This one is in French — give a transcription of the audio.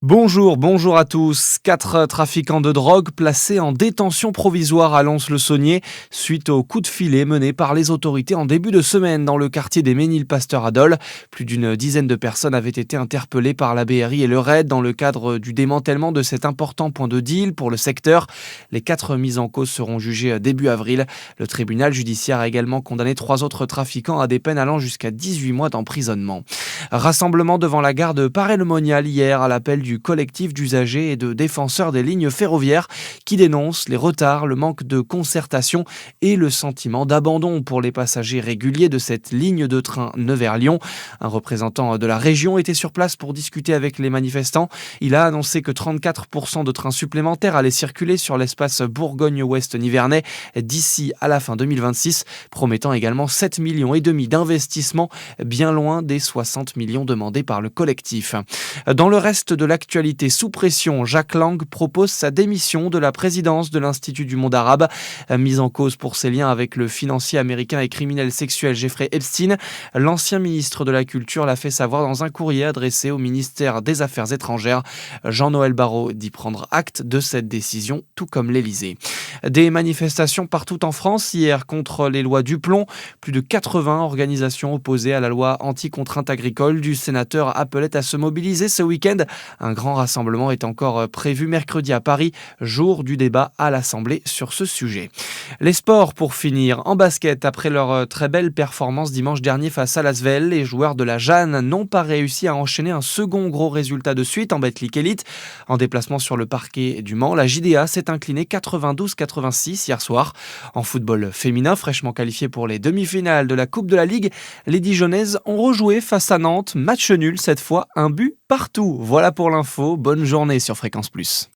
Bonjour à tous. 4 trafiquants de drogue placés en détention provisoire à Lons-le-Saunier suite au coup de filet mené par les autorités en début de semaine dans le quartier des Ménil-Pasteur-Adol. Plus d'une dizaine de personnes avaient été interpellées par la BRI et le RAID dans le cadre du démantèlement de cet important point de deal pour le secteur. Les 4 mises en cause seront jugées début avril. Le tribunal judiciaire a également condamné 3 autres trafiquants à des peines allant jusqu'à 18 mois d'emprisonnement. Rassemblement devant la gare de Paray-le-Monial hier à l'appel du collectif d'usagers et de défenseurs des lignes ferroviaires qui dénoncent les retards, le manque de concertation et le sentiment d'abandon pour les passagers réguliers de cette ligne de train Nevers-Lyon. Un représentant de la région était sur place pour discuter avec les manifestants. Il a annoncé que 34% de trains supplémentaires allaient circuler sur l'espace Bourgogne-Ouest-Nivernais d'ici à la fin 2026, promettant également 7,5 millions d'investissements, bien loin des 60 millions demandés par le collectif. Dans le reste de l'actualité sous pression, Jack Lang propose sa démission de la présidence de l'Institut du monde arabe. Mise en cause pour ses liens avec le financier américain et criminel sexuel Jeffrey Epstein, l'ancien ministre de la Culture l'a fait savoir dans un courrier adressé au ministère des Affaires étrangères. Jean-Noël Barrot dit prendre acte de cette décision, tout comme l'Élysée. Des manifestations partout en France hier contre les lois Duplon. Plus de 80 organisations opposées à la loi anti-contrainte agricole du sénateur appelaient à se mobiliser ce week-end. Un grand rassemblement est encore prévu mercredi à Paris, jour du débat à l'Assemblée sur ce sujet. Les sports pour finir. En basket, après leur très belle performance dimanche dernier face à l'Asvel, les joueurs de la Jeanne n'ont pas réussi à enchaîner un second gros résultat de suite en Betclic Elite. En déplacement sur le parquet du Mans, la JDA s'est inclinée 92-86 hier soir. En football féminin, fraîchement qualifié pour les demi-finales de la Coupe de la Ligue, les Dijonnaises ont rejoué face à Nantes. Match nul cette fois, un but partout. Voilà pour l'info. Bonne journée sur Fréquence Plus.